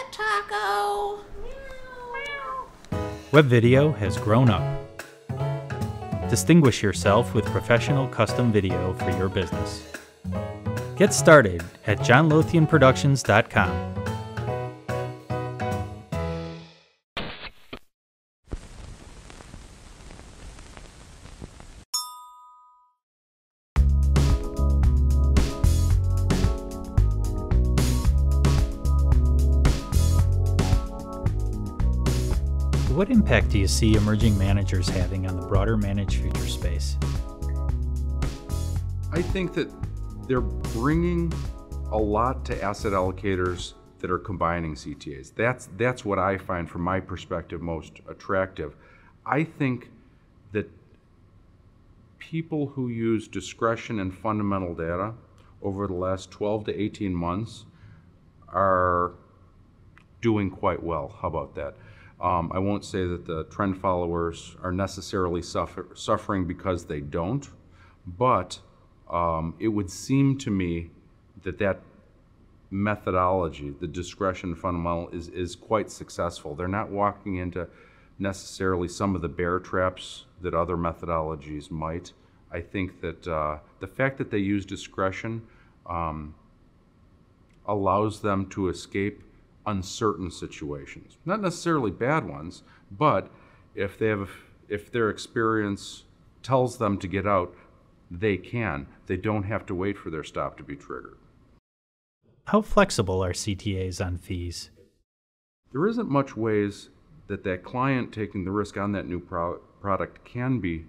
pet taco. Web video has grown up. Distinguish yourself with professional custom video for your business. Get started at johnlothianproductions.com. What impact do you see emerging managers having on the broader managed futures space? I think that they're bringing a lot to asset allocators that are combining CTAs. That's what I find from my perspective most attractive. I think that people who use discretion and fundamental data over the last 12 to 18 months are doing quite well. How about that? I won't say that the trend followers are necessarily suffering because they don't, but it would seem to me that methodology, the discretion fundamental, is quite successful. They're not walking into necessarily some of the bear traps that other methodologies might. I think that the fact that they use discretion allows them to escape uncertain situations, not necessarily bad ones, but if their experience tells them to get out, they can. They don't have to wait for their stop to be triggered. How flexible are CTAs on fees? There isn't much ways that client taking the risk on that new product can be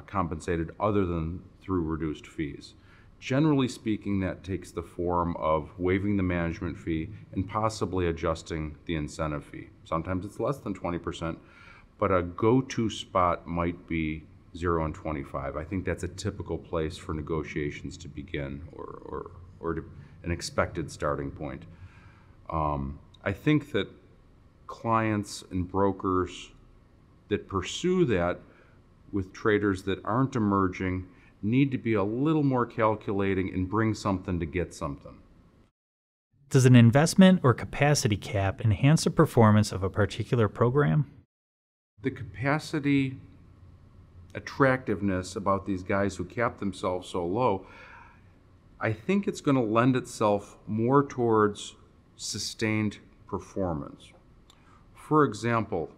compensated other than through reduced fees. Generally speaking, that takes the form of waiving the management fee and possibly adjusting the incentive fee. Sometimes it's less than 20%, but a go-to spot might be 0 and 25. I think that's a typical place for negotiations to begin, or an expected starting point. I think that clients and brokers that pursue that with traders that aren't emerging need to be a little more calculating and bring something to get something. Does an investment or capacity cap enhance the performance of a particular program? The capacity attractiveness about these guys who cap themselves so low, I think it's going to lend itself more towards sustained performance. For example,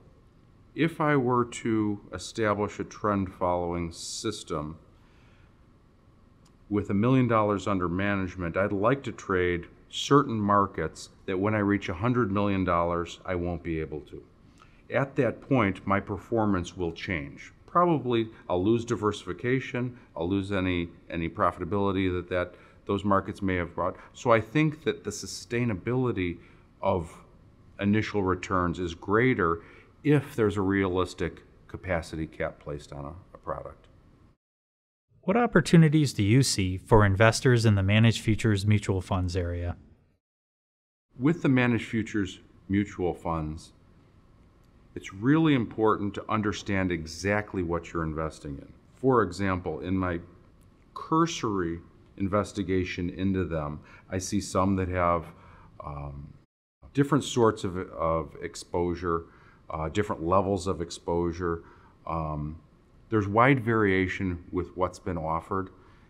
if I were to establish a trend following system with $1 million under management, I'd like to trade certain markets that when I reach $100 million, I won't be able to. At that point, my performance will change. Probably I'll lose diversification, I'll lose any profitability that those markets may have brought. So I think that the sustainability of initial returns is greater if there's a realistic capacity cap placed on a product. What opportunities do you see for investors in the managed futures mutual funds area? With the managed futures mutual funds, it's really important to understand exactly what you're investing in. For example, in my cursory investigation into them, I see some that have different sorts of exposure, different levels of exposure. There's wide variation with what's been offered,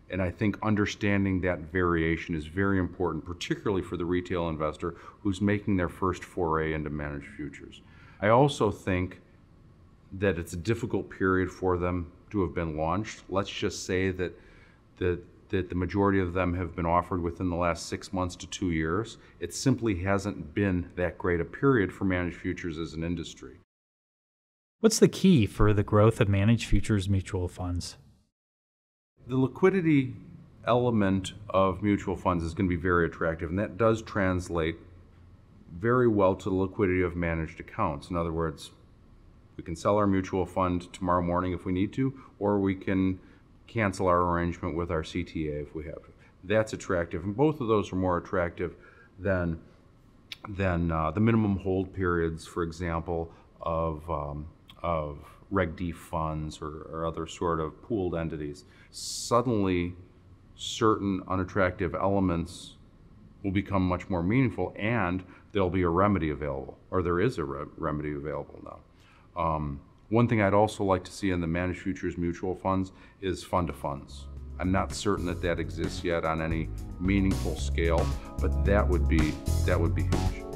and I think understanding that variation is very important, particularly for the retail investor who's making their first foray into managed futures. I also think that it's a difficult period for them to have been launched. Let's just say that the majority of them have been offered within the last 6 months to 2 years. It simply hasn't been that great a period for managed futures as an industry. What's the key for the growth of managed futures mutual funds? The liquidity element of mutual funds is going to be very attractive, and that does translate very well to the liquidity of managed accounts. In other words, we can sell our mutual fund tomorrow morning if we need to, or we can cancel our arrangement with our CTA if we have to. That's attractive, and both of those are more attractive than the minimum hold periods, for example, of Reg D funds or other sort of pooled entities. Suddenly, certain unattractive elements will become much more meaningful, and there'll be a remedy available, or there is a remedy available now. One thing I'd also like to see in the managed futures mutual funds is fund-to-funds. I'm not certain that that exists yet on any meaningful scale, but that would be huge.